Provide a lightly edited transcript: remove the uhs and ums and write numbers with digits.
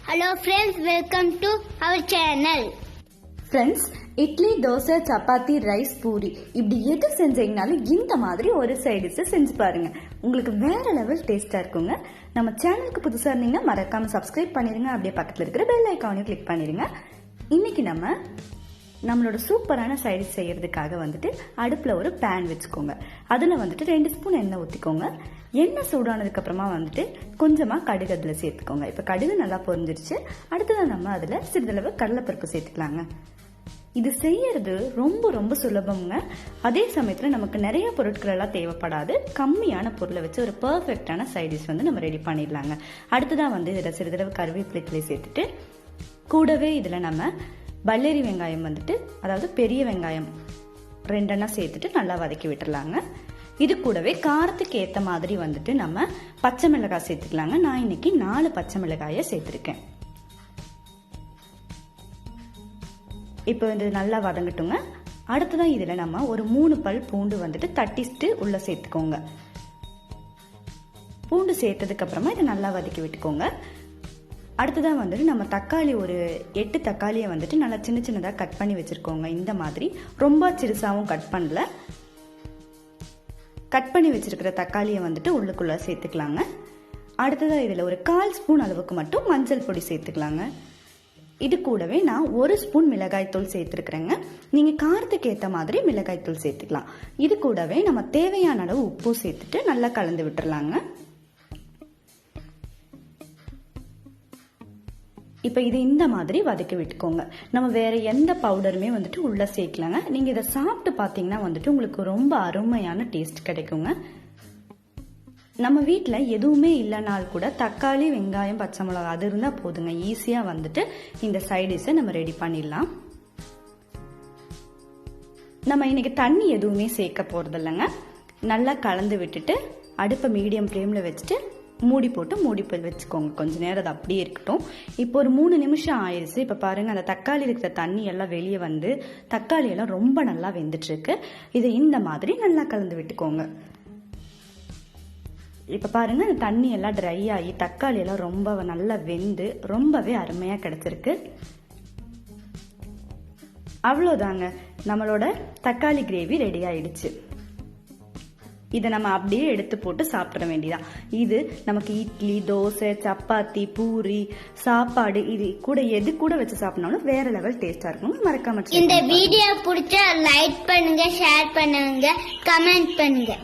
Hello friends, welcome to our channel. Friends, idli, dosa, chapathi, rice, poori இப்படி எது செஞ்சீங்கனாலும் இந்த மாதிரி ஒரு சைடு டிஷ் செஞ்சு பாருங்க. உங்களுக்கு வேற லெவல் டேஸ்டா இருக்குங்க. நம்ம சேனலுக்கு புதுசா இருந்தீங்கன்னா மறக்காம சப்ஸ்கிரைப் பண்ணிருங்க. அப்படியே பக்கத்துல இருக்கிற பெல் ஐகானையும் கிளிக் பண்ணிருங்க. இன்னைக்கு நம்மளோட சூப்பரான சைடு டிஷ் செய்யறதுக்காக வந்துட்டு அடுப்புல ஒரு பேன் வச்சுக்கோங்க. அதுல வந்துட்டு 2 ஸ்பூன் எண்ணெய் ஊத்திக்கோங்க. எண்ணெய் சூடானதுக்கு அப்புறமா வந்துட்டு கொஞ்சமா கடுகு அதுல சேர்த்துக்கோங்க. இப்ப கடுகு நல்லா பொரிஞ்சிருச்சு. அடுத்ததான் நம்ம அதுல சிறிதளவு கடலைப்பருப்பு சேர்த்துக்கலாங்க. இது செய்யறது ரொம்ப ரொம்ப சுலபம்ங்க. அதே சமயத்துல நமக்கு நிறைய பொருட்கள் எல்லாம் தேவைப்படாது. கம்மியான பொருளை வச்சு ஒரு பெர்ஃபெக்டான சைட் டிஷ் வந்து நம்ம ரெடி பண்ணிடலாங்க. அடுத்ததான் வந்து இதுல சிறிதளவு கருவேப்பிலை சேர்த்துட்டு கூடவே இதுல நம்ம பல்லேரி வெங்காயம் வந்துட்டு அதாவது பெரிய வெங்காயம் 2 சேர்த்துட்டு நல்லா வதக்கி விட்டுறலாங்க. இது கூடவே காரத்துக்கு ஏத்த மாதிரி வந்துட்டு நம்ம பச்சை மிளகாய் சேர்த்துக்கலாங்க. நான் இன்னைக்கு 4 பச்சை மிளகாயை சேர்த்திருக்கேன். இப்போ இது நல்லா வதங்கட்டுங்க. அடுத்ததான் இதுல நம்ம ஒரு 3 பல் பூண்டு வந்துட்டு தட்டிட்டு உள்ள சேர்த்துக்கோங்க. பூண்டு சேர்த்ததுக்கு அப்புறமா இதை நல்லா வதக்கி விட்டுக்கோங்க. அடுத்ததான் வந்துட்டு நம்ம தக்காளி ஒரு 8 தக்காளியை வந்துட்டு நல்லா சின்ன சின்னதா கட் பண்ணி வச்சிருக்கோங்க. இந்த மாதிரி ரொம்ப சிறுசாவும் கட் பண்ணல. கட் பண்ணி வச்சிருக்கிற தக்காளியை வந்துட்டு உள்ளுக்குள்ள சேர்த்துக்கலாங்க. அடுத்ததான் இதுல ஒரு 1/4 ஸ்பூன் அளவுக்கு மட்டும் மஞ்சள் பொடி சேர்த்துக்கலாங்க. இது கூடவே நான் 1 ஸ்பூன் மிளகாய் தூள் சேர்த்துருக்கிறேங்க. நீங்க காரத்துக்கு ஏத்த மாதிரி மிளகாய் தூள் சேர்த்துக்கலாம். இது கூடவே நம்ம தேவையான அளவு உப்பு சேர்த்துட்டு நல்லா கலந்து விட்டுறலாங்க. இப்ப இது இந்த மாதிரி வதக்கி விட்டுக்கோங்க. நம்ம வேற எந்த பவுடருமே வந்துட்டு உள்ள சேர்க்கலாங்க. நீங்க இதை சாப்பிட்டு பாத்தீங்கன்னா வந்துட்டு உங்களுக்கு ரொம்ப அருமையான டேஸ்ட் கிடைக்குங்க. நம்ம வீட்டுல எதுவுமே இல்லைனாலும் கூட தக்காளி, வெங்காயம், பச்சை மிளகாய் அது இருந்தா போதுங்க. ஈஸியா வந்துட்டு இந்த சைட் டிஷை நம்ம ரெடி பண்ணிடலாம். நம்ம இன்னைக்கு தண்ணி எதுவுமே சேர்க்க போறது இல்லைங்க. நல்லா கலந்து விட்டுட்டு அடுப்பை மீடியம் ஃப்ளேம்ல வச்சுட்டு மூடி போட்டு வச்சுக்கோங்க. கொஞ்ச நேரம் அது அப்படியே இருக்கட்டும். இப்போ ஒரு 3 நிமிஷம் ஆயிடுச்சு. இப்ப பாருங்க அந்த தக்காளி இருக்கிற தண்ணி எல்லாம் வெளியே வந்து தக்காளி எல்லாம் ரொம்ப நல்லா வெந்துட்டு இருக்கு. இதை இந்த மாதிரி நல்லா கலந்து விட்டுக்கோங்க. இப்ப பாருங்க அந்த தண்ணி எல்லாம் ட்ரை ஆகி தக்காளி எல்லாம் ரொம்ப நல்லா வெந்து ரொம்பவே அருமையா கிடைச்சிருக்கு. அவ்வளவுதாங்க, நம்மளோட தக்காளி கிரேவி ரெடி ஆயிடுச்சு. இதை நம்ம அப்படியே எடுத்து போட்டு சாப்பிட வேண்டியதான். இது நமக்கு இட்லி, தோசை, சப்பாத்தி, பூரி, சாப்பாடு இது கூட எது கூட வச்சு சாப்பிடணும் வேற லெவல் டேஸ்டா இருக்கும். மறக்காம இந்த வீடியோ பிடிச்சா லைக் பண்ணுங்க, ஷேர் பண்ணுங்க, கமெண்ட் பண்ணுங்க.